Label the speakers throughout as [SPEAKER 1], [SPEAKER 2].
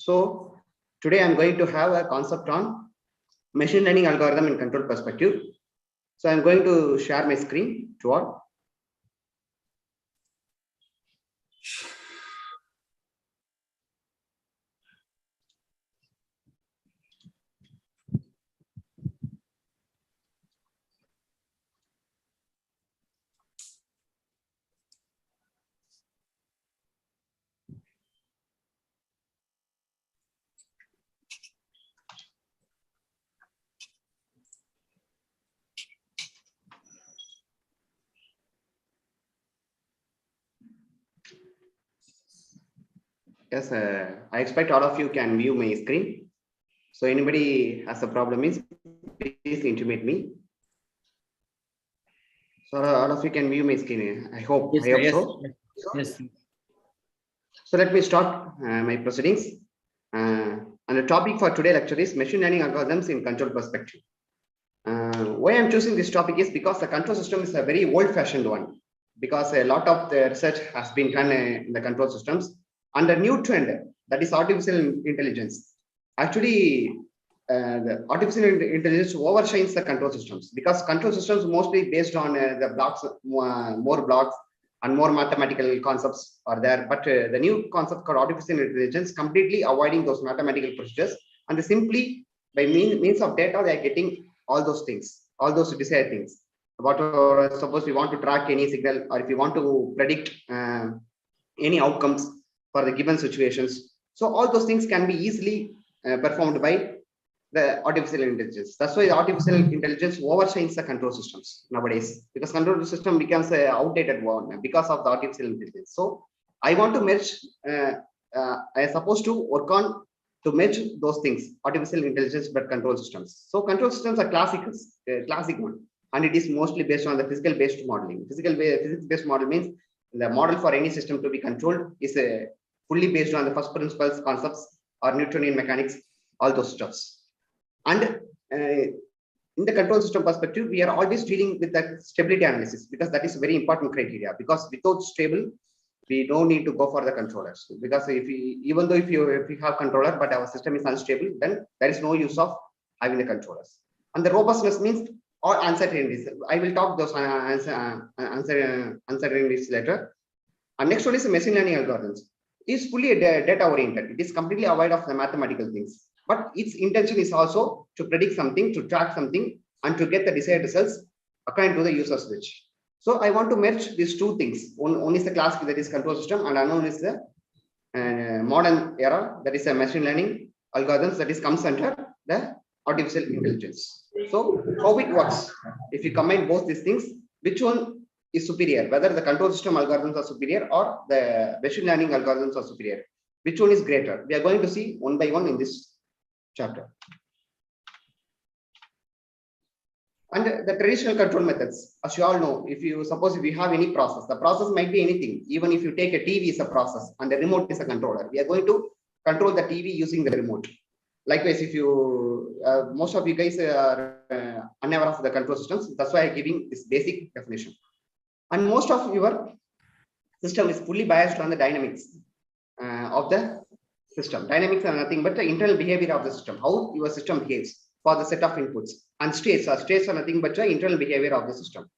[SPEAKER 1] So today I'm going to have a concept on machine learning algorithm in control perspective. So I'm going to share my screen to all. Yes, I expect all of you can view my screen. So anybody has a problem is please intimate me. So all of you can view my screen. I hope.
[SPEAKER 2] Yes,
[SPEAKER 1] I hope
[SPEAKER 2] yes,
[SPEAKER 1] so.
[SPEAKER 2] yes.
[SPEAKER 1] So let me start my proceedings. And the topic for today lecture is machine learning algorithms in control perspective. Why I'm choosing this topic is because the control system is a very old-fashioned one. Because a lot of the research has been done in the control systems, and the new trend, that is artificial intelligence. Actually, the artificial intelligence overshines the control systems, because control systems mostly based on the blocks, more blocks and more mathematical concepts are there. But the new concept called artificial intelligence completely avoiding those mathematical procedures, and simply by means of data they are getting all those things, all those desired things. Whatever, suppose we want to track any signal, or if you want to predict any outcomes for the given situations, so all those things can be easily performed by the artificial intelligence. That's why the artificial intelligence overshines the control systems nowadays, because control system becomes an outdated one because of the artificial intelligence. So I want to merge, I supposed to work on to merge those things, artificial intelligence but control systems. So control systems are classic one, and it is mostly based on the physical based modeling. Physics based model means the model for any system to be controlled is fully based on the first principles concepts or Newtonian mechanics, all those stuffs. And in the control system perspective, we are always dealing with the stability analysis, because that is a very important criteria. Because without stable, we don't need to go for the controllers. Because if we, even though if we have controller, but our system is unstable, then there is no use of having the controllers. And the robustness means all uncertainties. I will talk those uncertainties later. And next one is machine learning algorithms. It's fully data oriented. It is completely avoid of the mathematical things. But its intention is also to predict something, to track something, and to get the desired results according to the user's wish. So I want to merge these two things. One is the classic, that is control system, and another is the modern era, that is a machine learning algorithms, that is comes under the artificial intelligence. So how it works? If you combine both these things, which one is superior? Whether the control system algorithms are superior or the machine learning algorithms are superior? Which one is greater? We are going to see one by one in this chapter. And the traditional control methods, as you all know, if you have any process, the process might be anything. Even if you take a TV is a process and the remote is a controller, we are going to control the TV using the remote. Likewise, if you, most of you guys are unaware of the control systems, that's why I'm giving this basic definition. And most of your system is fully biased on the dynamics of the system. Dynamics are nothing but the internal behavior of the system, how your system behaves for the set of inputs. And states are nothing but the internal behavior of the system.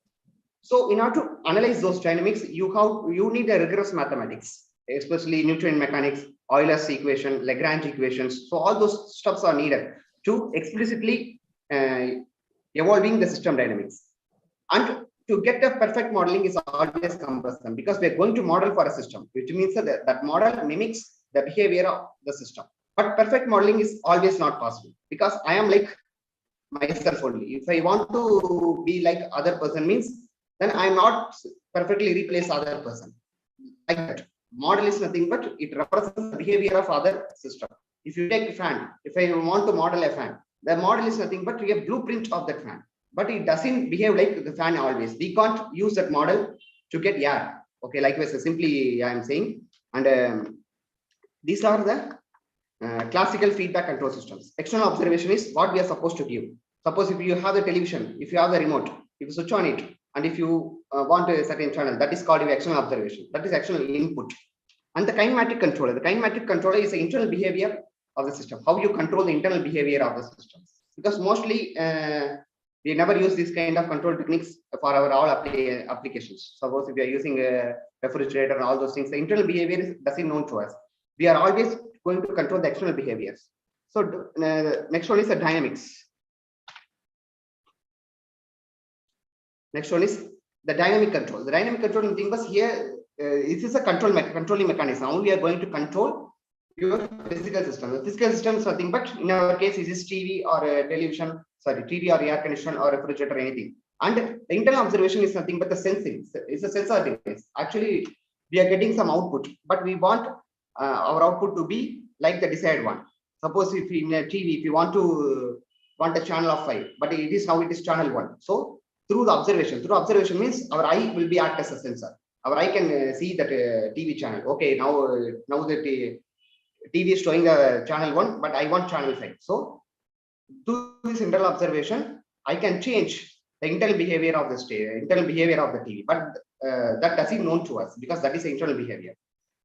[SPEAKER 1] So in order to analyze those dynamics, you need a rigorous mathematics, especially Newtonian mechanics, Euler's equation, Lagrange equations. So all those stuffs are needed to explicitly evolving the system dynamics. And to get a perfect modeling is always cumbersome, because we're going to model for a system, which means that model mimics the behavior of the system. But perfect modeling is always not possible, because I am like myself only. If I want to be like other person means, then I'm not perfectly replace other person. Like that. Model is nothing but it represents the behavior of other system. If you take a fan, if I want to model a fan, the model is nothing but a blueprint of that fan. But it doesn't behave like the fan always. We can't use that model to get air. Okay, likewise, simply I am saying. And these are the classical feedback control systems. External observation is what we are supposed to give. Suppose if you have the television, if you have the remote, if you switch on it, and if you want a certain channel, that is called your external observation. That is external input. And the kinematic controller. The kinematic controller is the internal behavior of the system, how you control the internal behavior of the systems. Because mostly we never use this kind of control techniques for our all applications. Suppose if we are using a refrigerator and all those things, the internal behavior is doesn't known to us. We are always going to control the external behaviors. So next one is the dynamics. Next one is the dynamic control. The dynamic control thing was here. This is a controlling mechanism. Now we are going to control your physical system. The physical system is nothing but in our case is this TV or a television, sorry, TV or air conditioner or refrigerator or anything. And the internal observation is nothing but the sensing. It's a sensor device. Actually, we are getting some output, but we want our output to be like the desired one. Suppose if in a TV, if you want a channel of 5, but it is now it is channel 1. So through observation means our eye will be act as a sensor. Our eye can see that TV channel. Okay, now the TV is showing the channel 1, but I want channel 5. So through this internal observation, I can change the internal behavior of the TV, but that doesn't known to us because that is the internal behavior.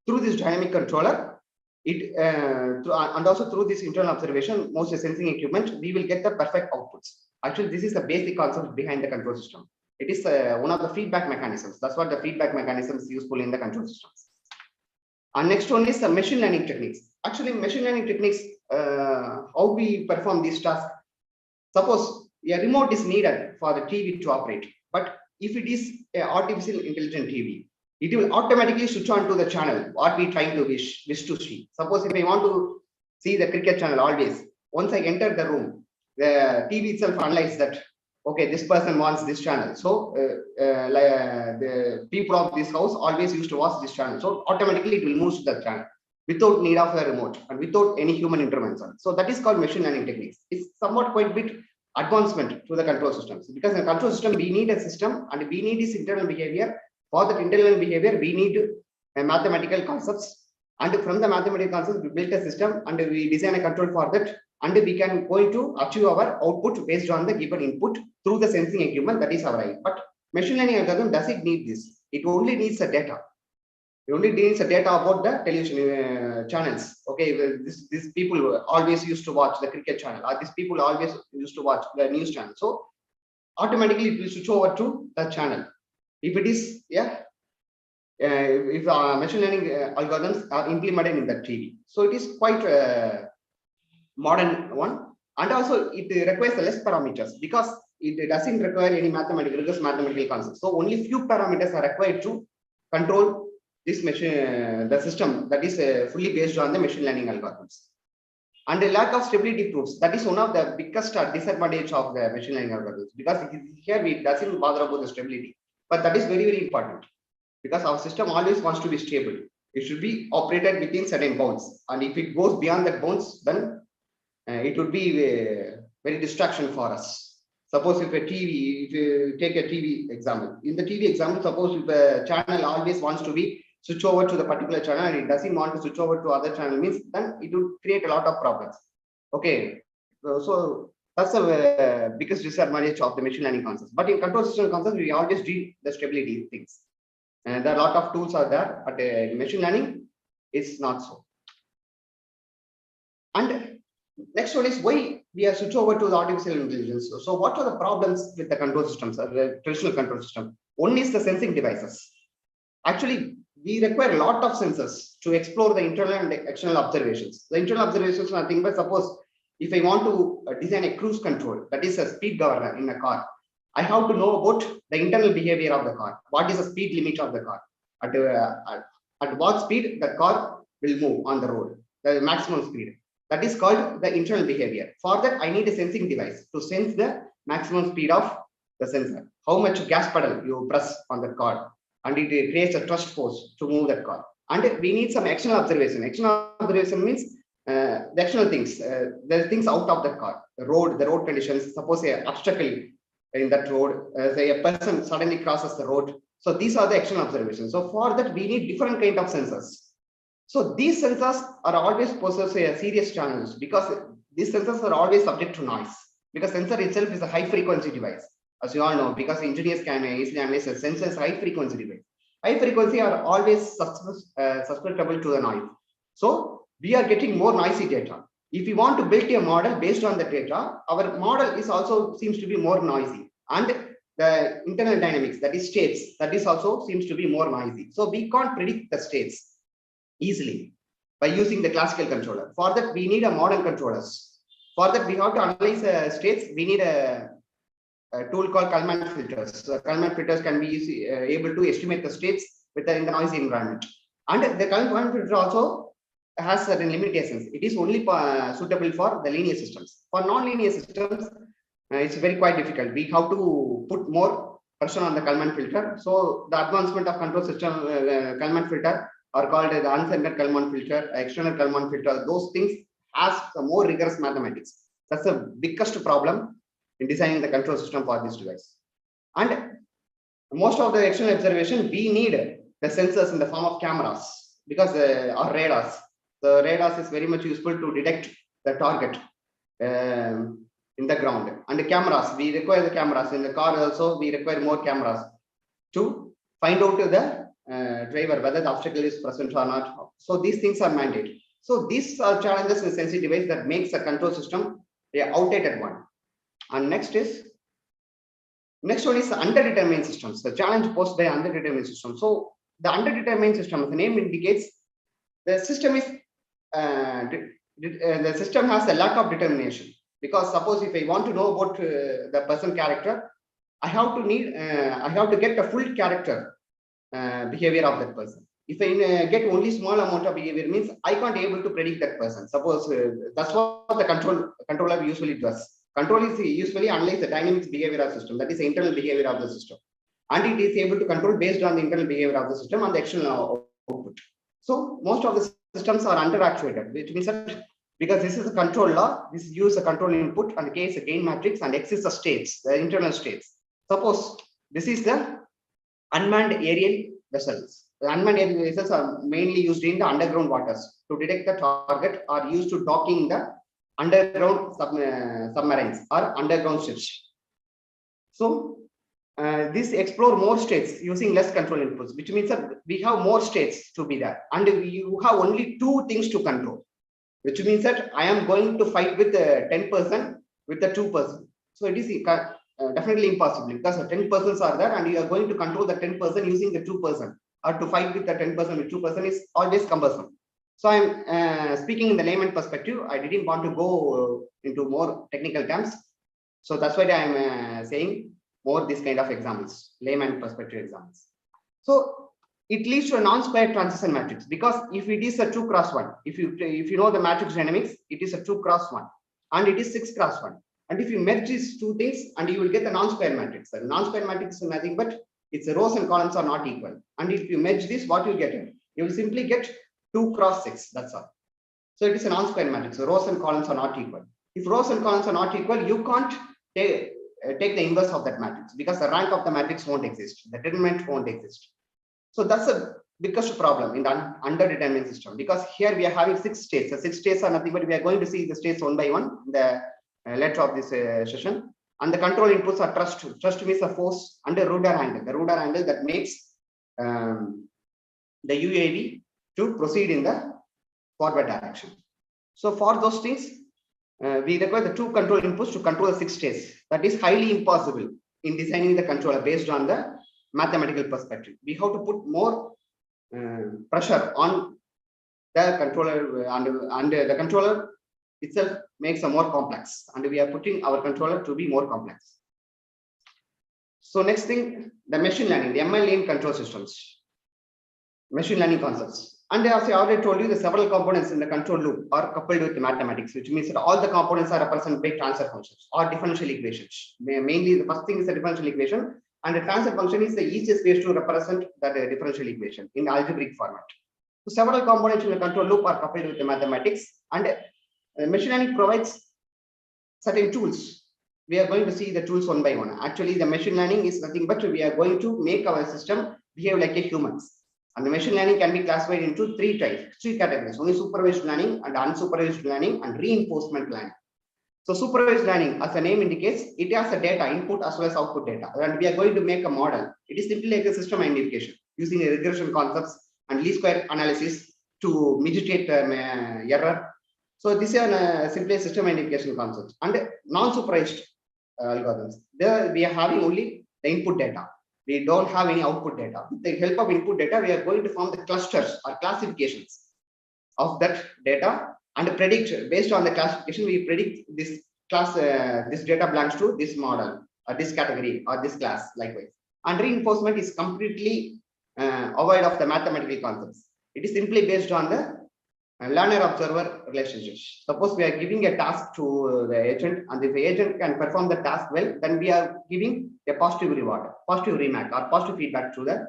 [SPEAKER 1] Through this dynamic controller, and also through this internal observation, most sensing equipment, we will get the perfect outputs. Actually, this is the basic concept behind the control system. It is one of the feedback mechanisms. That's what the feedback mechanism is useful in the control systems. And next one is the machine learning techniques. Actually, machine learning techniques, how we perform this task. Suppose a remote is needed for the TV to operate, but if it is an artificial intelligent TV, it will automatically switch on to the channel what we trying to wish to see. Suppose if I want to see the cricket channel always, once I enter the room, the TV itself analyzes that, okay, this person wants this channel. So the people of this house always used to watch this channel. So automatically it will move to that channel without need of a remote and without any human intervention. So that is called machine learning techniques. It's somewhat quite a bit advancement to the control systems, because in the control system, we need a system and we need this internal behavior. For that internal behavior, we need mathematical concepts. And from the mathematical concepts, we build a system and we design a control for that. And we can going to achieve our output based on the given input through the sensing equipment, that is our eye. But machine learning algorithm doesn't need this. It only needs the data. It only needs the data about the television channels. Okay, these people always used to watch the cricket channel, or these people always used to watch the news channel. So automatically it will switch over to the channel. If it is, if machine learning algorithms are implemented in the TV. So it is quite modern one, and also it requires less parameters because it doesn't require any mathematical concepts. So only few parameters are required to control this machine, the system that is fully based on the machine learning algorithms. And the lack of stability proofs, that is one of the biggest disadvantage of the machine learning algorithms, because here it doesn't bother about the stability, but that is very, very important because our system always wants to be stable. It should be operated within certain bounds, and if it goes beyond that bounds, then it would be very distraction for us. Suppose if if you take a TV example, in the TV example, suppose if a channel always wants to be switch over to the particular channel and it doesn't want to switch over to other channel, means then it would create a lot of problems. Okay, so that's the biggest disadvantage of the machine learning concepts. But in control system concepts, we always do the stability things, and there are a lot of tools are there, but in machine learning, it's not so. And next one is why we are switch over to the artificial intelligence. So what are the problems with the control systems, the traditional control system? One is the sensing devices. Actually, we require a lot of sensors to explore the internal and external observations. The internal observations are nothing but, suppose if I want to design a cruise control, that is a speed governor in a car, I have to know about the internal behavior of the car. What is the speed limit of the car? At what speed the car will move on the road, the maximum speed. That is called the internal behavior. For that, I need a sensing device to sense the maximum speed of the sensor. How much gas pedal you press on the car, and it creates a thrust force to move that car. And we need some external observation. External observation means the external things. There are things out of the car, the road conditions. Suppose an obstacle in that road, say a person suddenly crosses the road. So these are the external observations. So for that, we need different kind of sensors. So these sensors are always possess a serious challenge, because these sensors are always subject to noise, because sensor itself is a high frequency device, as you all know, because engineers can easily analyze a sensor is high frequency device. High frequency are always susceptible to the noise. So we are getting more noisy data. if we want to build a model based on the data, our model is also seems to be more noisy, and the internal dynamics, that is states, that is also seems to be more noisy. So we can't predict the states easily by using the classical controller. For that, we need a modern controllers. For that, we have to analyze states. We need a tool called Kalman filters. So Kalman filters can be able to estimate the states in the noisy environment. And the Kalman filter also has certain limitations. It is only suitable for the linear systems. For non-linear systems, it's very quite difficult. We have to put more pressure on the Kalman filter. So the advancement of control system Kalman filter are called the uncentered Kalman filter, external Kalman filter. Those things has more rigorous mathematics. That's the biggest problem in designing the control system for this device. And most of the external observation, we need the sensors in the form of cameras, because or radars. The radars is very much useful to detect the target in the ground. And the cameras, we require the cameras. In the car also, we require more cameras to find out to the driver whether the obstacle is present or not. So these things are mandated. So these are challenges in sensitive device that makes a control system an outdated one. And next one is underdetermined systems. The challenge posed by underdetermined systems. So the underdetermined system, the name indicates, the system is the system has a lack of determination. Because suppose if I want to know about the person character, I have to get the full character behavior of that person. If I get only small amount of behavior, means I can't able to predict that person. Suppose that's what the controller usually does. Control is usually analyze the dynamics behavior of the system, that is the internal behavior of the system, and it is able to control based on the internal behavior of the system and the external output. So most of the systems are under-actuated, which means that because this is a control law, this is use a control input, and K is a gain matrix, and X is the states, the internal states. Suppose this is the unmanned aerial vessels. The unmanned aerial vessels are mainly used in the underground waters to detect the target, or used to docking the underground submarines or underground ships. So this explore more states using less control inputs, which means that we have more states to be there, and you have only two things to control, which means that I am going to fight with the 10% with the 2%. So it is definitely impossible, because the 10% are there, and you are going to control the 10% using the 2%, or to fight with the 10% with 2% is always cumbersome. So I'm speaking in the layman perspective. I didn't want to go into more technical terms. So that's why I'm saying more this kind of examples, layman perspective examples. So it leads to a non-square transition matrix, because if it is a 2x1, if you know the matrix dynamics, it is a 2x1, and it is 6x1. And if you merge these two things, and you will get the non-square matrix. The non-square matrix is nothing but its rows and columns are not equal. And if you merge this, what you get? You will simply get 2x6. That's all. So it is a non-square matrix. So rows and columns are not equal. If rows and columns are not equal, you can't take the inverse of that matrix, because the rank of the matrix won't exist. The determinant won't exist. So that's the biggest problem in the underdetermined system, because here we are having 6 states. The 6 states are nothing but we are going to see the states one by one in the later of this session. And the control inputs are thrust. Thrust means the force under rudder angle. The rudder angle that makes the UAV to proceed in the forward direction. So for those things, we require the 2 control inputs to control the 6 states. That is highly impossible in designing the controller based on the mathematical perspective. We have to put more pressure on the controller, and the controller itself makes a more complex, and we are putting our controller to be more complex. So next thing, the machine learning, the ML in control systems, machine learning concepts. And as I already told you, the several components in the control loop are coupled with mathematics, which means that all the components are represented by transfer functions or differential equations. Mainly, the first thing is the differential equation, and the transfer function is the easiest way to represent that differential equation in algebraic format. So several components in the control loop are coupled with the mathematics, and machine learning provides certain tools. We are going to see the tools one by one. Actually, the machine learning is nothing but we are going to make our system behave like a humans. And the machine learning can be classified into 3 categories: only supervised learning, and unsupervised learning, and reinforcement learning. So supervised learning, as the name indicates, it has a data input as well as output data, and we are going to make a model. It is simply like a system identification using a regression concepts and least square analysis to mitigate error. So this is simply system identification concept. And non-supervised algorithms. There we are having only the input data. We don't have any output data. With the help of input data, we are going to form the clusters or classifications of that data and predict based on the classification. We predict this class, this data belongs to this model or this category or this class, likewise. And reinforcement is completely avoid of the mathematical concepts. It is simply based on the learner-observer relationship. Suppose we are giving a task to the agent, and if the agent can perform the task well, then we are giving a positive reward, positive remark, or positive feedback to the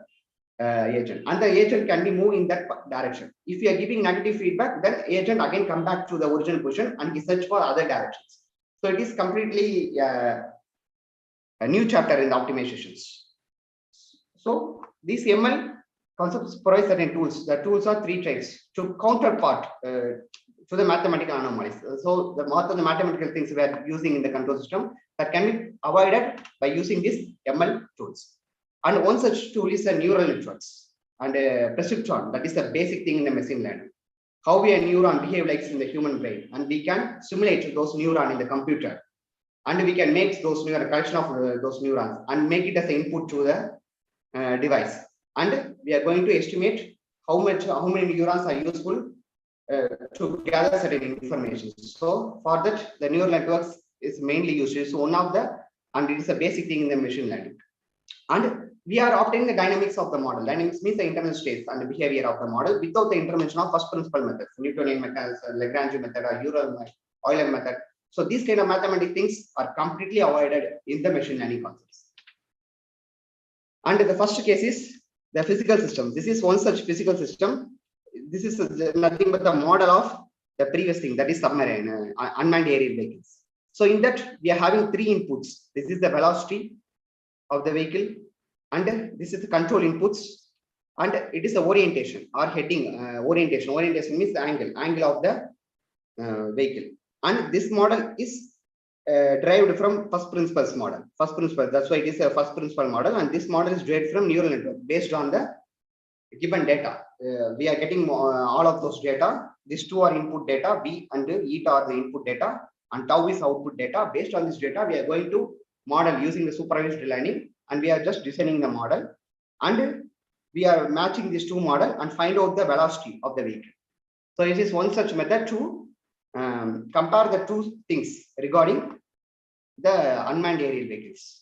[SPEAKER 1] agent, and the agent can be moved in that direction. If you are giving negative feedback, then agent again come back to the original position and he search for other directions. So it is completely a new chapter in the optimizations. So these ML concepts provide certain tools. The tools are three types to counterpart to the mathematical anomalies. So the most of the mathematical things we are using in the control system that can be avoided by using these ML tools. And one such tool is a neural networks and a perceptron. That is the basic thing in the machine learning. How we a neuron behave like in the human brain, and we can simulate those neurons in the computer, and we can make those collection of those neurons and make it as an input to the device. And we are going to estimate how many neurons are useful to gather certain information. So for that, the neural networks is mainly used. It's one of the, and it is a basic thing in the machine learning. And we are obtaining the dynamics of the model. Dynamics means the internal states and the behavior of the model without the intervention of first principle methods, Newtonian methods, Lagrange method, or Euler method. So these kind of mathematical things are completely avoided in the machine learning concepts. And the first case is the physical system. This is one such physical system. This is nothing but the model of the previous thing, that is submarine, unmanned aerial vehicles. So in that, we are having three inputs. This is the velocity of the vehicle, and this is the control inputs, and it is the orientation or heading. Orientation means the angle of the vehicle. And this model is derived from first principles model. First principle, that's why it is a first principle model, and this model is derived from neural network based on the given data. We are getting all of those data. These two are input data, B and eta are the input data, and tau is output data. Based on this data, we are going to model using the supervised learning, and we are just designing the model, and we are matching these two model and find out the velocity of the vehicle. So it is one such method to compare the two things regarding the unmanned aerial vehicles.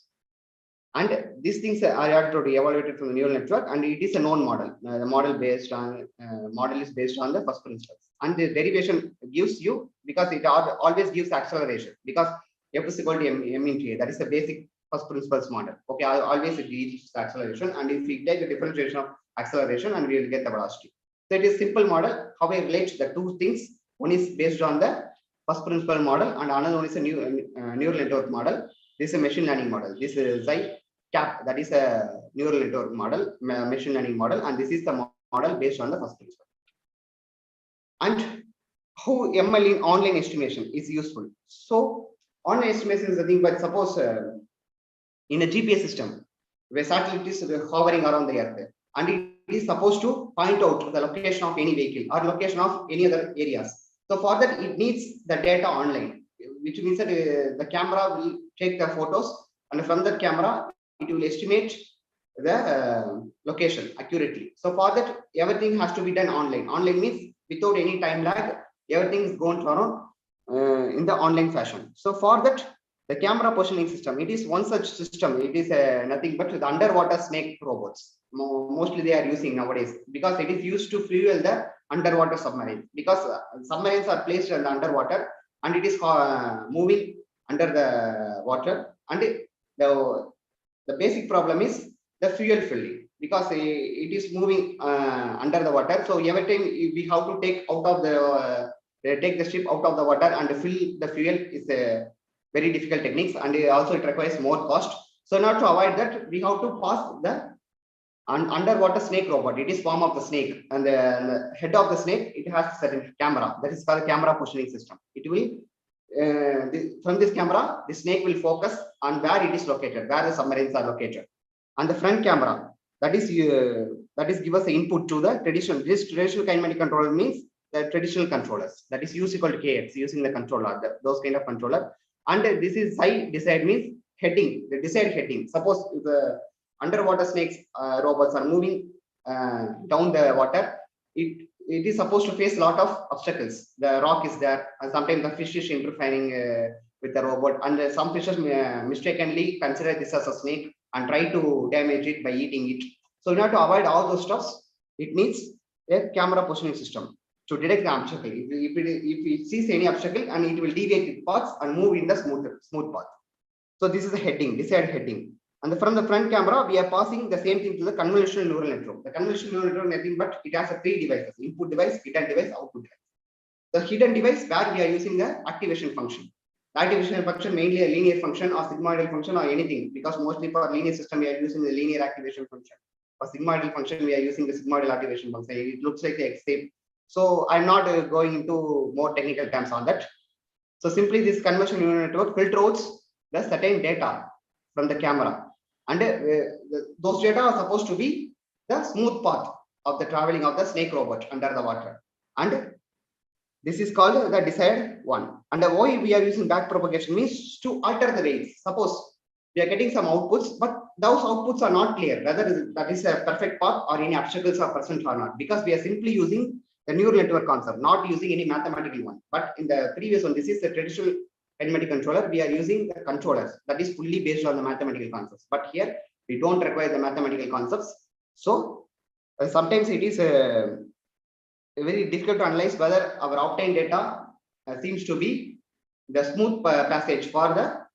[SPEAKER 1] And these things are to be evaluated from the neural network, and it is a known model. The model is based on the first principles, and the derivation gives you, because it always gives acceleration, because F is equal to m into a. That is the basic first principles model. Okay, always it gives acceleration, and if we take the differentiation of acceleration, and we will get the velocity. So it is simple model. How we relate the two things. One is based on the first principle model, and another one is a neural network model. This is a machine learning model. This is CAP, that is a neural network model, machine learning model, and this is the model based on the first principle. And how ML in online estimation is useful. So online estimation is a thing, but suppose in a GPS system where satellite is hovering around the earth, and it is supposed to point out the location of any vehicle or location of any other areas. So for that, it needs the data online, which means that the camera will take the photos, and from that camera, it will estimate the location accurately. So for that, everything has to be done online. Online means without any time lag, everything is going around in the online fashion. So for that, the camera positioning system, it is one such system. It is nothing but the underwater snake robots. Mostly they are using nowadays, because it is used to fuel the underwater submarine, because submarines are placed in the underwater, and it is moving under the water, and the basic problem is the fuel filling, because it is moving under the water. So every time we have to take out of the take the ship out of the water and fill the fuel is a very difficult techniques, and also it requires more cost. So not to avoid that, we have to pass the underwater snake robot. It is form of the snake, and the head of the snake, it has certain camera, that is called camera positioning system. It will from this camera, the snake will focus on where it is located, where the submarines are located, and the front camera, that is give us the input to the traditional. This traditional kinematic controller means the traditional controllers. That is U is equal to KX using the controller, those kind of controller. And this is psi desired means heading, the desired heading. Suppose if the underwater snakes robots are moving down the water, it is supposed to face a lot of obstacles. The rock is there, and sometimes the fish is interfering with the robot, and some fishes mistakenly consider this as a snake and try to damage it by eating it. So in order to avoid all those stuffs, it needs a camera positioning system to detect the obstacle. If it sees any obstacle, and it will deviate its paths and move in the smooth path. So this is the heading, desired heading. And from the front camera, we are passing the same thing to the convolutional neural network. The convolutional neural network nothing but it has a 3 devices: input device, hidden device, output device. The hidden device where we are using the activation function. The activation function mainly a linear function or sigmoidal function or anything, because mostly for linear system we are using the linear activation function. For sigmoidal function we are using the sigmoidal activation function. It looks like the X-shape. So I'm not going into more technical terms on that. So simply this convolutional neural network filters the certain data from the camera, and those data are supposed to be the smooth path of the traveling of the snake robot under the water, and this is called the desired one. And why we are using back propagation means to alter the weights. Suppose we are getting some outputs, but those outputs are not clear whether that is a perfect path or any obstacles are present or not, because we are simply using the neural network concept, not using any mathematical one. But in the previous one, this is the traditional kinematic controller. We are using the controllers that is fully based on the mathematical concepts. But here we don't require the mathematical concepts. So sometimes it is very difficult to analyze whether our obtained data seems to be the smooth passage for the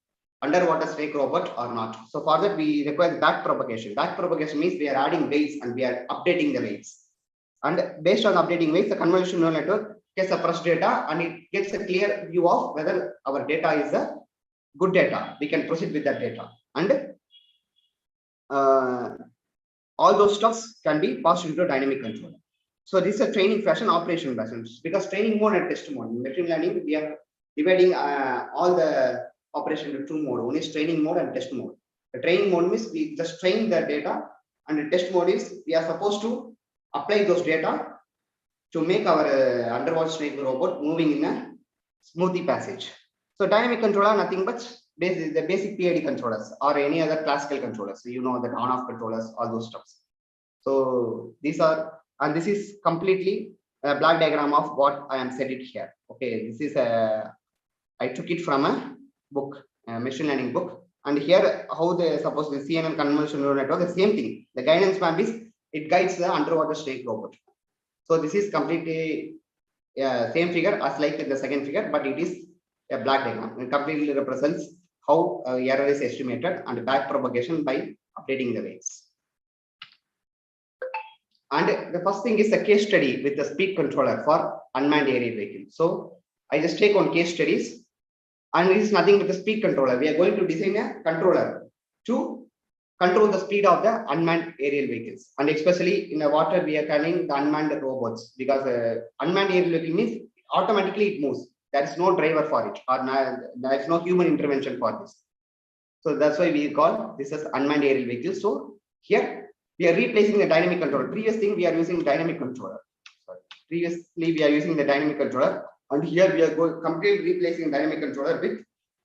[SPEAKER 1] underwater snake robot or not. So for that we require back propagation. Back propagation means we are adding weights and we are updating the weights. And based on updating weights, the convolutional neural network gets a fresh data and it gets a clear view of whether our data is a good data. We can proceed with that data. And all those stuffs can be passed into a dynamic controller. So this is a training fashion, operation fashion, because training mode and test mode. In machine learning, we are dividing all the operation into 2 modes. One is training mode and test mode. The training mode means we just train the data, and the test mode is we are supposed to apply those data to make our underwater snake robot moving in a smoothie passage. So dynamic controller nothing but the basic PID controllers or any other classical controllers. So you know that on-off controllers, all those stuffs. So these are, and this is completely a black diagram of what I am said it here. Okay, this is I took it from a book, a machine learning book, and here how they suppose the CNN convolutional neural network, the same thing. The guidance map is it guides the underwater snake robot. So this is completely same figure as like in the second figure, but it is a black diagram. It completely represents how error is estimated and back propagation by updating the weights. And the first thing is a case study with the speed controller for unmanned aerial vehicle. So I just take on case studies, and it is nothing but the speed controller. We are going to design a controller to control the speed of the unmanned aerial vehicles, and especially in the water we are calling the unmanned robots, because unmanned aerial vehicle means automatically it moves. There is no driver for it, or there is no human intervention for this. So that's why we call this as unmanned aerial vehicle. So here we are replacing the dynamic controller. Previous thing we are using dynamic controller. Sorry. Previously we are using the dynamic controller, and here we are completely replacing dynamic controller with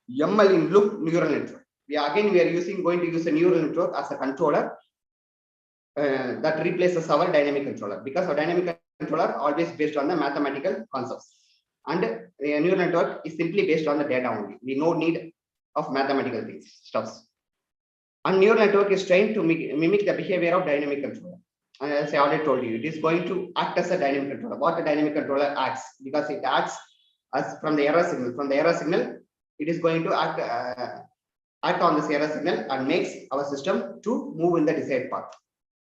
[SPEAKER 1] ML in loop neural network. We are going to use a neural network as a controller that replaces our dynamic controller, because our dynamic controller always based on the mathematical concepts, and a neural network is simply based on the data only. We no need of mathematical things stuffs. And neural network is trained to mimic the behavior of dynamic controller. And as I already told you, it is going to act as a dynamic controller. What a dynamic controller acts, because it acts as from the error signal. From the error signal, it is going to act on this error signal and makes our system to move in the desired path.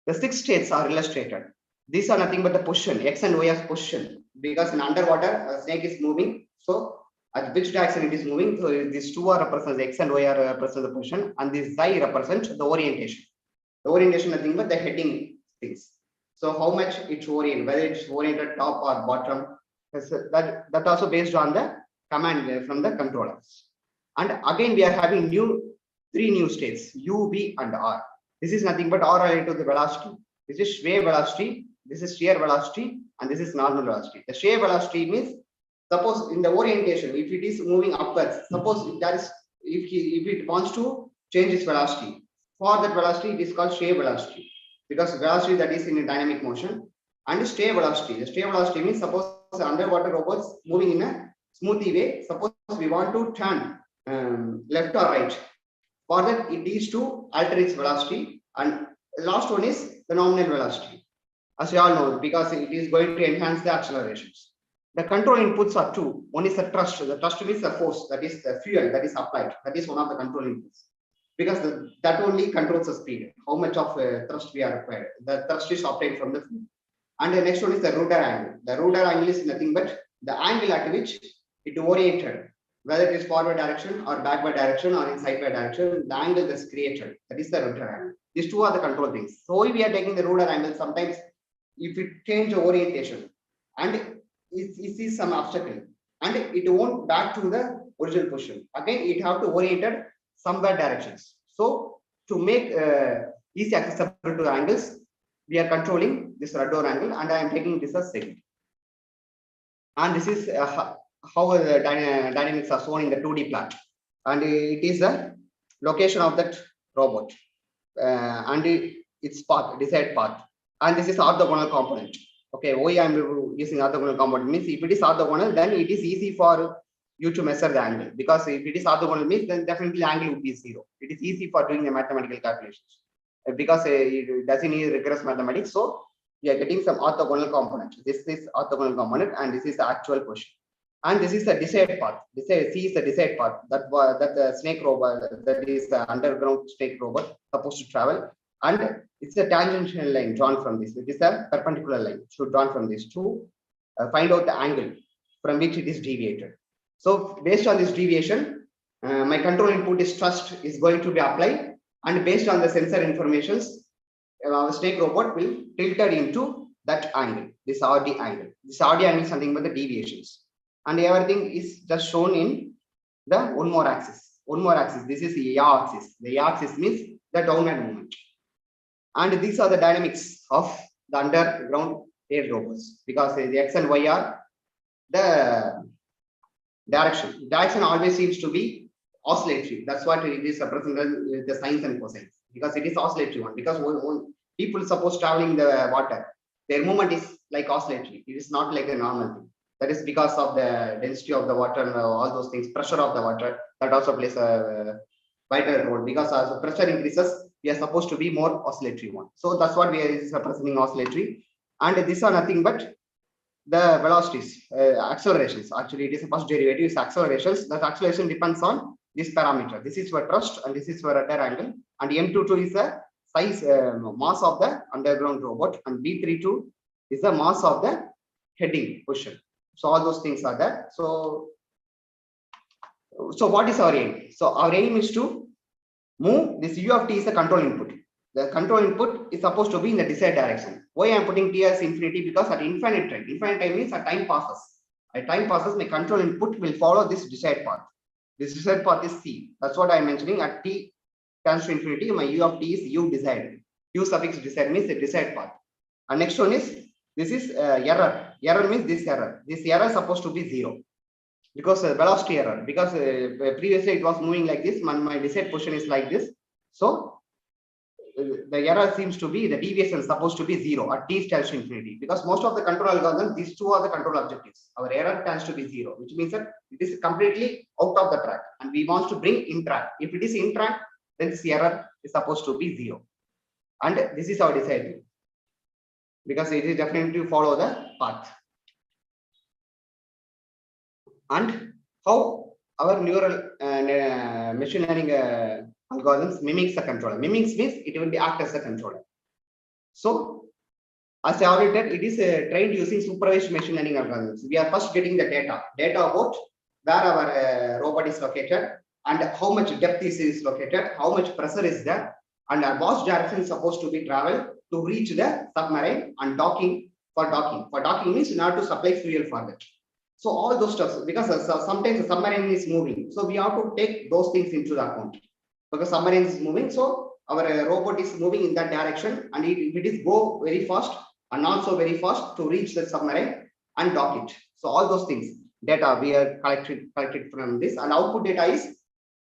[SPEAKER 1] The 6 states are illustrated. These are nothing but the position, X and Y as position, because in underwater a snake is moving. So at which direction it is moving? So these 2 are represent X and Y are represent the position, and this Xi represents the orientation. The orientation nothing but the heading things. So how much it's oriented, whether it's oriented top or bottom, that also based on the command from the controllers. And again we are having 3 new states, U, V, and R. This is nothing but R related to the velocity. This is wave velocity, this is shear velocity, and this is normal velocity. The shear velocity means, suppose in the orientation, if it is moving upwards, suppose if there is, if it wants to change its velocity, for that velocity it is called shear velocity, because velocity that is in a dynamic motion. And stay velocity. The stay velocity means, suppose underwater robots moving in a smoothie way. Suppose we want to turn left or right. For that, it needs to alter its velocity. And the last one is the nominal velocity. As you all know, because it is going to enhance the accelerations. The control inputs are two. One is the thrust. The thrust means the force, that is the fuel that is applied. That is one of the control inputs. Because that only controls the speed, how much of thrust we are required. The thrust is obtained from the fuel. And the next one is the rudder angle. The rudder angle is nothing but the angle at which it oriented, whether it is forward direction or backward direction or in sideward direction, the angle that's created. That is the rudder angle. These two are the control things. So if we are taking the rudder angle, sometimes if it change orientation and it sees some obstacle and it won't back to the original position, again it have to orient it somewhere directions. So to make easy accessible to the angles, we are controlling this rudder angle, and I am taking this as second. And this is how the dynamics are shown in the 2D plot. And it is the location of that robot and its path, desired path. And this is orthogonal component. Okay, why I am using orthogonal component means, if it is orthogonal, then it is easy for you to measure the angle, because if it is orthogonal means, then definitely the angle would be 0. It is easy for doing the mathematical calculations, because it doesn't need rigorous mathematics. So we are getting some orthogonal component. This is orthogonal component, and this is the actual position. And this is the desired path. C is the desired path that the snake robot, that is the underground snake robot, supposed to travel. And it's a tangential line drawn from this. It is a perpendicular line so drawn from this to find out the angle from which it is deviated. So based on this deviation, my control input is thrust is going to be applied, and based on the sensor informations, the snake robot will tilt it into that angle, this RD angle. This RD angle is something but the deviations, and everything is just shown in the one more axis. One more axis. This is the yaw axis. The yaw axis means the downward movement, and these are the dynamics of the underground air robots, because the X and Y are the direction. Direction always seems to be oscillatory. That's what it is represented with the sines and cosines, because it is oscillatory one. Because when people suppose traveling the water, their movement is like oscillatory. It is not like a normal thing. That is because of the density of the water and all those things, pressure of the water, that also plays a vital role. Because as the pressure increases, we are supposed to be more oscillatory one. So that's what we are representing oscillatory. And these are nothing but the velocities, accelerations. Actually, it is a first derivative is accelerations. That acceleration depends on this parameter. This is for thrust and this is for rudder angle. And M22 is the size, mass of the underground robot, and B32 is the mass of the heading position. So all those things are there. So what is our aim? So our aim is to move this U of t is a control input. The control input is supposed to be in the desired direction. Why I am putting t as infinity? Because at infinite time means a time passes. At time passes, my control input will follow this desired path. This desired path is c. That's what I am mentioning. At t tends to infinity, my u of t is u desired. U suffix desired means the desired path. And next one is, this is error. Error means this error. This error is supposed to be 0. Because velocity error. Because previously it was moving like this. My desired position is like this. So the error seems to be, the deviation is supposed to be 0 at t tends to infinity. Because most of the control algorithms, these two are the control objectives. Our error tends to be 0, which means that it is completely out of the track, and we want to bring in track. If it is in track, then this error is supposed to be 0. And this is our desired, because it is definitely to follow the path. And how our neural machine learning algorithms mimics the controller. Mimics means it will be act as a controller. So as I already said, it is trained using supervised machine learning algorithms. We are first getting the data about where our robot is located, and how much depth is located, how much pressure is there, and what direction is supposed to be traveled to reach the submarine, and docking. For docking means you have to supply fuel for that. So all those stuff, because sometimes the submarine is moving, so we have to take those things into the account. Because submarine is moving, so our robot is moving in that direction, and if it is go very fast, and also very fast to reach the submarine and dock it. So all those things, data we are collected from this, and output data is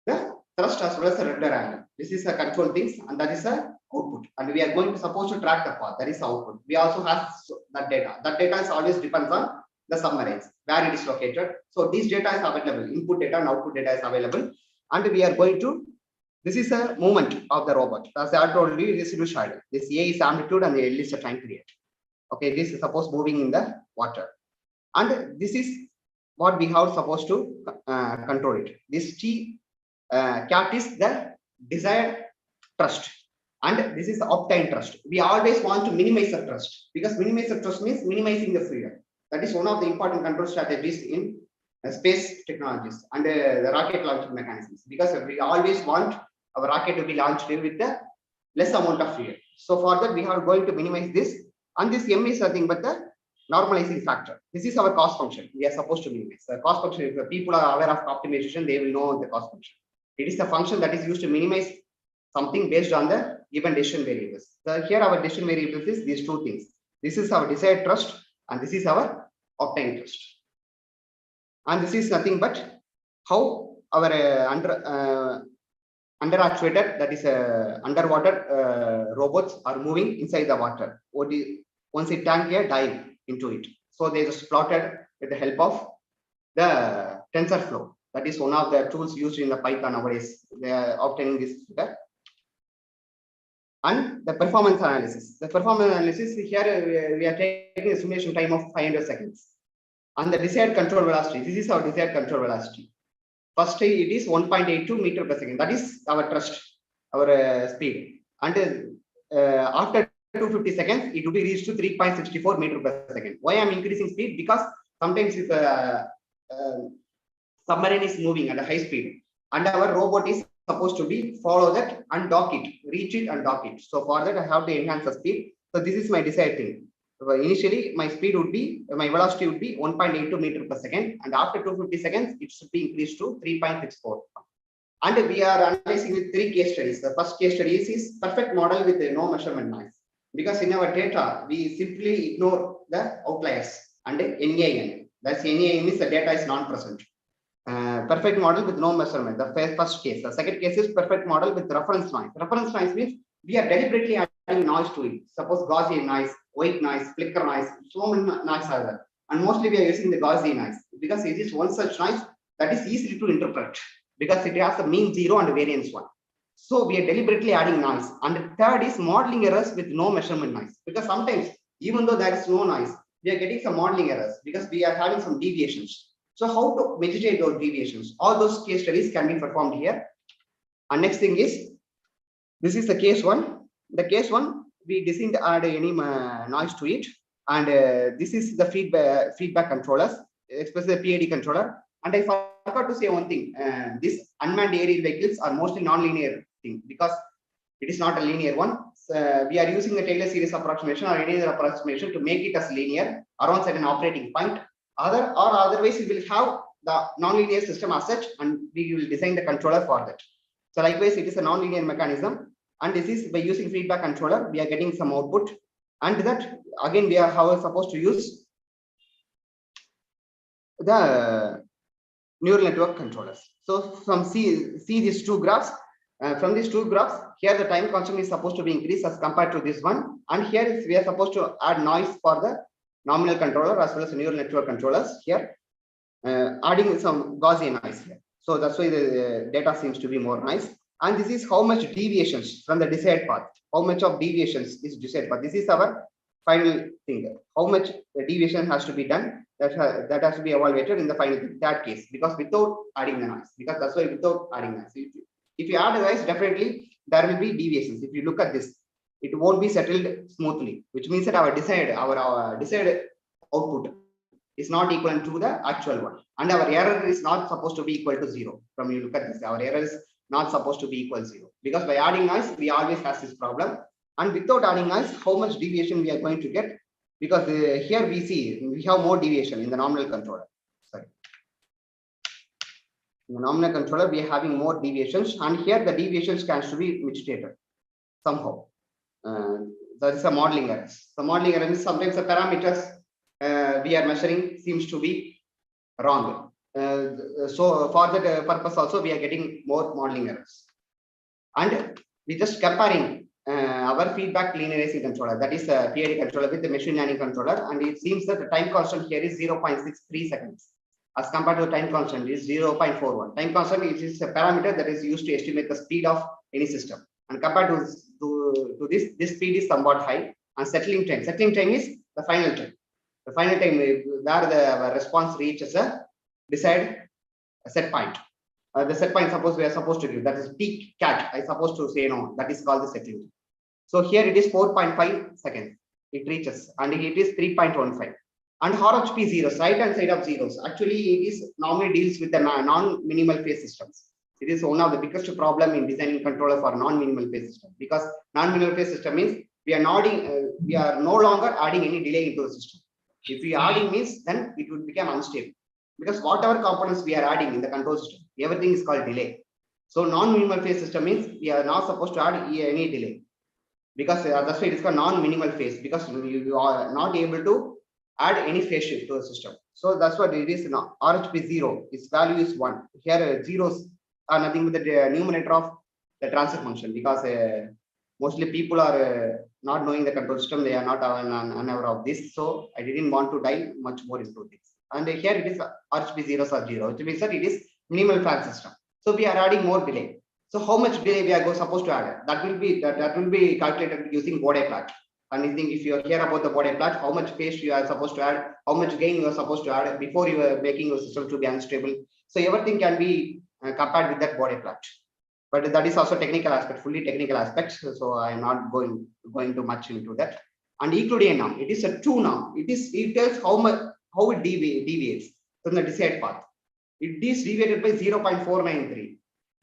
[SPEAKER 1] the thrust as well as the rudder angle. This is a control things, and that is a output. And we are going to supposed to track the path. That is output. We also have that data. That data is always depends on the submarines where it is located. So this data is available. Input data and output data is available, and we are going to. This is a movement of the robot. As I told you, this is shadow. This A is amplitude and L is the time period. Okay, this is suppose moving in the water, and this is what we have supposed to control it. This T cat is the desired thrust, and this is the obtained thrust. We always want to minimize the thrust, because minimize the thrust means minimizing the freedom. That is one of the important control strategies in space technologies and the rocket launching mechanisms, because we always want our rocket to be launched with the less amount of freedom. So for that we are going to minimize this, and this M is nothing but the normalizing factor. This is our cost function. We are supposed to minimize the cost function. If the people are aware of optimization, they will know the cost function. It is the function that is used to minimize something based on the given decision variables. So here our decision variables is these two things. This is our desired thrust, and this is our obtained thrust. And this is nothing but how our under actuated, that is underwater robots are moving inside the water. Once it tank here, dive into it. So they just plotted with the help of the TensorFlow. That is one of the tools used in the Python nowadays. They are obtaining this figure. And the performance analysis. The performance analysis here we are taking a simulation time of 500 seconds. And the desired control velocity. This is our desired control velocity. First, it is 1.82 meter per second. That is our thrust, our speed. And after 250 seconds, it will be reached to 3.64 meter per second. Why I'm increasing speed? Because sometimes if submarine is moving at a high speed, and our robot is supposed to be follow that and dock it, reach it and dock it. So for that, I have to enhance the speed. So this is my desired thing. So initially, my speed would be, my velocity would be 1.82 meter per second, and after 250 seconds, it should be increased to 3.64. And we are analyzing with 3 case studies. The first case study is perfect model with no measurement noise. Because in our data, we simply ignore the outliers and NAN. That's NAN means the data is non-present. Perfect model with no measurement, the first case. The second case is perfect model with reference noise. Reference noise means we are deliberately adding noise to it. Suppose Gaussian noise, white noise, flicker noise, so many noise are there. And mostly we are using the Gaussian noise because it is one such noise that is easy to interpret because it has a mean 0 and variance 1. So we are deliberately adding noise. And the third is modeling errors with no measurement noise, because sometimes even though there is no noise, we are getting some modeling errors because we are having some deviations. So how to mitigate those deviations? All those case studies can be performed here. And next thing is, this is the case 1. The case 1, we didn't add any noise to it. And this is the feedback controllers, especially the PID controller. And I forgot to say one thing. These unmanned aerial vehicles are mostly non-linear thing because it is not a linear one. So we are using the Taylor series approximation or any other approximation to make it as linear around certain operating point. Otherwise, we will have the non-linear system as such, and we will design the controller for that. So likewise, it is a non-linear mechanism, and this is by using feedback controller, we are getting some output, and that again we are supposed to use the neural network controllers. So from see these 2 graphs. From these 2 graphs, here the time constant is supposed to be increased as compared to this one, and here we are supposed to add noise for the nominal controller as well as the neural network controllers here, adding some Gaussian noise here. So that's why the data seems to be more nice. And this is how much deviations from the desired path. How much of deviations is desired path. This is our final thing. How much deviation has to be done. That has to be evaluated in the final that case, because without adding the noise. Because that's why without adding noise. If you add the noise, definitely there will be deviations. If you look at this, it won't be settled smoothly, which means that our desired output is not equal to the actual one, and our error is not supposed to be equal to 0. From you look at this, our error is not supposed to be equal 0, because by adding noise we always have this problem, and without adding noise, how much deviation we are going to get, because here we see we have more deviation in the nominal controller. Sorry. In the nominal controller, we are having more deviations, and here the deviations can be mitigated somehow. That is a modeling errors. The modeling error is sometimes the parameters we are measuring seems to be wrong. So for that purpose also we are getting more modeling errors. And we just comparing our feedback linearizing controller, that is a PID controller with the machine learning controller, and it seems that the time constant here is 0.63 seconds as compared to the time constant is 0.41. Time constant is a parameter that is used to estimate the speed of any system, and compared to this speed is somewhat high. And settling time is the final time. The final time where the response reaches a desired set point. The set point suppose we are supposed to give, that is peak cat, I supposed to say no, that is called the settling time. So here it is 4.5 seconds it reaches, and it is 3.15. And RHP zeros, right hand side of zeros, actually it is normally deals with the non-minimal phase systems. It is one of the biggest problem in designing controller for non-minimal phase system, because non-minimal phase system means we are no longer adding any delay into the system. If we are adding means then it would become unstable, because whatever components we are adding in the control system, everything is called delay. So non-minimal phase system means we are not supposed to add any delay, because that's why it is called non-minimal phase, because you are not able to add any phase shift to the system. So that's what it is now. RHP 0, its value is 1. Here zeros are nothing but the numerator of the transfer function, because mostly people are not knowing the control system, they are not unaware of this. So I didn't want to dive much more into this. And here it is RHP zeros are 0, which means that it is minimal phase system. So we are adding more delay. So how much delay we are supposed to add? That will be calculated using Bode plot. And I think if you hear about the Bode plot, how much phase you are supposed to add, how much gain you are supposed to add before you are making your system to be unstable. So everything can be compared with that Bode plot. But that is also technical aspect, fully technical aspects. So I am not going too much into that. And Euclidean norm, it is a true norm. It tells how it deviates from the desired path. It is deviated by 0.493.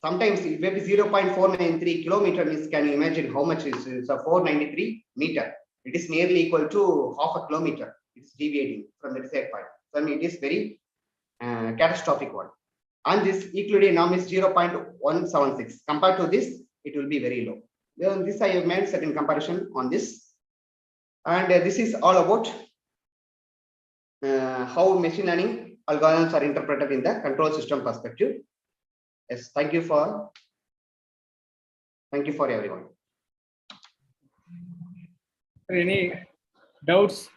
[SPEAKER 1] Sometimes it may be 0.493 kilometer means, can you imagine how much is 493 meter? It is nearly equal to half a kilometer. It is deviating from the desired point. So it is very catastrophic one. And this Euclidean norm is 0.176. Compared to this, it will be very low. Then this I have made certain comparison on this. And this is all about how machine learning algorithms are interpreted in the control system perspective. Yes, thank you for everyone.
[SPEAKER 2] Any doubts?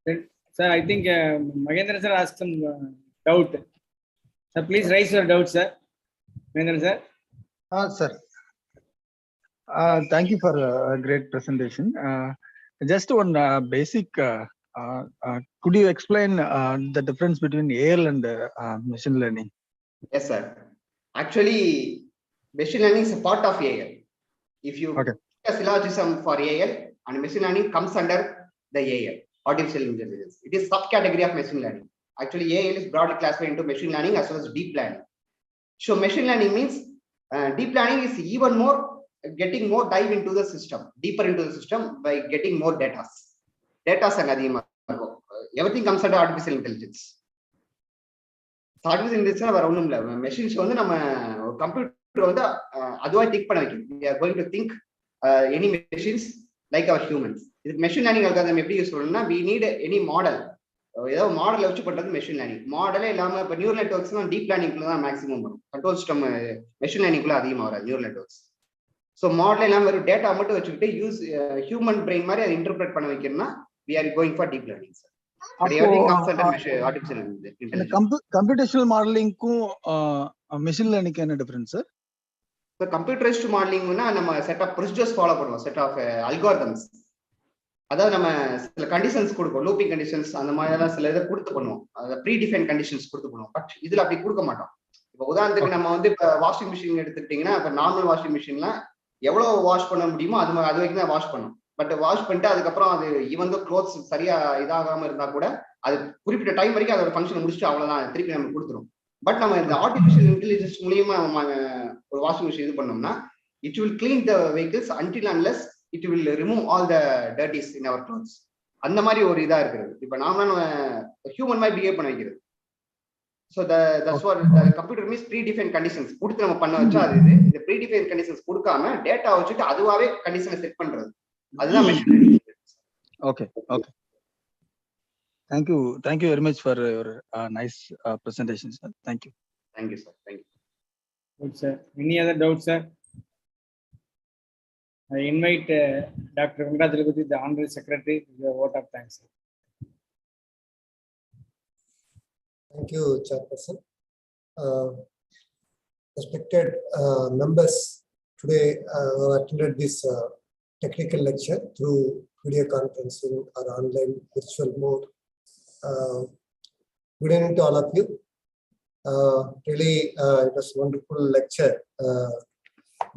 [SPEAKER 2] Sir, I think Mahendra sir asked some doubt. Sir, please raise your doubt, sir. Mahendra sir.
[SPEAKER 3] Sir. Thank you for a great presentation. Just one basic. Could you explain the difference between AL and machine learning?
[SPEAKER 1] Yes, sir. Actually, machine learning is a part of AL. If you
[SPEAKER 3] okay.
[SPEAKER 1] A syllogism for AL, and machine learning comes under the AL, artificial intelligence. It is subcategory of machine learning. Actually, AL is broadly classified into machine learning as well as deep learning. So machine learning means deep learning is even more getting more dive into the system, deeper into the system by getting more data. Everything comes under artificial intelligence. Artificial intelligence வேற ஒண்ணும் இல்ல, machines வந்து நம்ம computer வந்து அதுவா think பண்ண வைக்கும். We are going to think any machines like our humans. இது மெஷின் லேர்னிங் அல்காரிதம் எப்படி யூஸ் பண்ணணும்னா, we need any model. ஏதோ மாடலை வச்சு பண்றது மெஷின் லேர்னிங். மாடலே இல்லாம இப்ப நியூரல் நெட்வொர்க்ஸ்லாம் டீப் லேர்னிங்ல தான் மேக்ஸிமம் வரும். கண்ட்ரோல் சிஸ்டம் மெஷின் லேர்னிங்ல அதிகமா வராது நியூரல் நெட்வொர்க்ஸ். ஸோ மாடல் இல்லாம வெறும் டேட்டா மட்டும் வச்சுக்கிட்டு ஹியூமன் பிரெயின் மாதிரி அதை இன்டர்பிரேட் பண்ண வைக்கணும்னா we are going for deep learning, sir.
[SPEAKER 3] Computational modeling machine learning என்ன difference, sir?
[SPEAKER 1] So computerized modeling நம்ம set of procedures follow பண்ணுவோம், set of algorithms. அதாவது நம்ம சில கண்டிஷன்ஸ் கொடுப்போம், லூப்பிங் கண்டிஷன்ஸ் அந்த மாதிரி எல்லாம் சில இதை கொடுத்து பண்ணுவோம், ப்ரீ டிஃபைன் கண்டிஷன்ஸ் கொடுத்து பண்ணுவோம். பட் இதுல அப்படி கொடுக்க மாட்டோம். இப்போ உதாரணத்துக்கு நம்ம வந்து இப்போ வாஷிங் மிஷின் எடுத்துக்கிட்டீங்கன்னா, இப்போ நார்மல் வாஷிங் மிஷின்ல எவ்வளவு வாஷ் பண்ண முடியுமோ அது வரைக்கும் தான் வாஷ் பண்ணும். பட் வாஷ் பண்ணிட்டு அதுக்கப்புறம் அது ஈவன் க்ளோத்ஸ் சரியா இதாகாம இருந்தா கூட அது குறிப்பிட்ட டைம் வரைக்கும் அதோட ஃபங்க்ஷன் முடிச்சுட்டு அவ்வளவுதான் திருப்பி நம்ம கொடுத்துரும். பட் நம்ம இந்த ஆர்டிஃபிஷியல் இன்டெலிஜென்ஸ் மூலியமா ஒரு வாஷிங் மிஷின் இது பண்ணோம்னா, it will clean the vehicles until unless it will remove all the dirties in our clothes. அந்த மாதிரி ஒரு இதா இருக்கிறது. இப்ப நாம ஹியூமன் மாதிரி பிஹேவ் பண்ண வைக்கிறது. So that's what the computer means predefined conditions. கொடுத்து நம்ம பண்ண வச்சா அது இது. இந்த predefined conditions கொடுக்காம டேட்டா வச்சுட்டு அதுவாவே கண்டிஷனை செட் பண்றது. அதுதான் machine learning.
[SPEAKER 3] Okay. Thank you very much for your nice presentation, sir. Thank you.
[SPEAKER 1] Thank you, sir. Thank you.
[SPEAKER 2] Good, sir. Any other doubts, sir? I invite Dr. Rajaprasanna, the Honorary Secretary, to the vote of thanks.
[SPEAKER 4] Thank you, Chairperson. Respected members, today who attended this technical lecture through video conferencing or online virtual mode. Good evening to all of you. Really, it was a wonderful lecture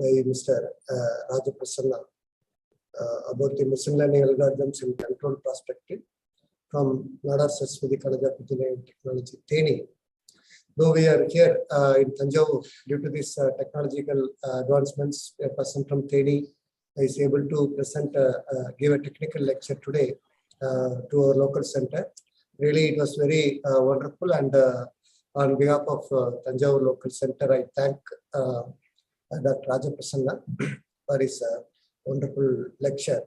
[SPEAKER 4] by Mr. Rajaprasanna about the machine learning algorithms in control perspective from Nadar Saraswathi College of Engineering and Technology, Theni. Though we are here in Tanjavur, due to these technological advancements, a person from Theni is able to give a technical lecture today to our local center. Really, it was very wonderful, and on behalf of Tanjavur local center, I thank Dr. Rajaprasanna for his wonderful lecture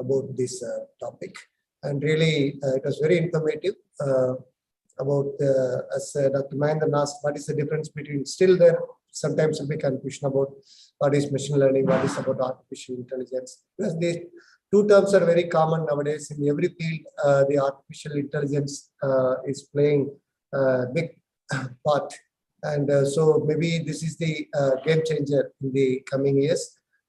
[SPEAKER 4] about this topic. And really, it was very informative about, as Dr. Mahendran asked, what is the difference between, still there sometimes will be confusion about what is machine learning, what is about artificial intelligence. Because these two terms are very common nowadays. In every field, the artificial intelligence is playing a big part. And so maybe this is the game changer in the coming years.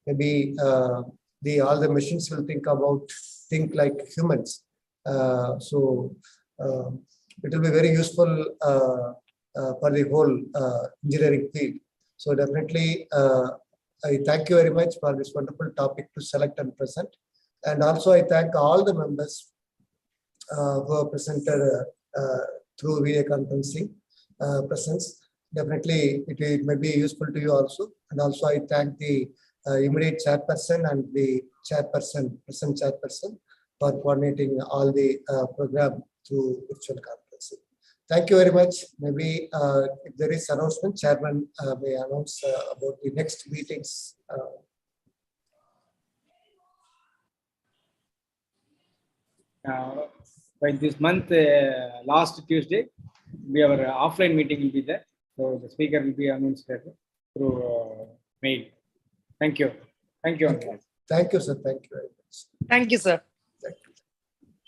[SPEAKER 4] Maybe all the machines will think like humans. So it will be very useful for the whole engineering field. So definitely, I thank you very much for this wonderful topic to select and present. And also I thank all the members who have presented through video conferencing presence. Definitely, it may be useful to you also. And also I thank the immediate chairperson and the present chairperson for coordinating all the program through virtual conferencing. Thank you very much. Maybe if there is announcement, Chairman may announce about the next meetings.
[SPEAKER 2] By this month, last Tuesday, our offline meeting will be there. So the speaker will be announced through mail. Thank you. Thank you.
[SPEAKER 4] Thank you, sir. Thank you very much.
[SPEAKER 5] Thank you, sir.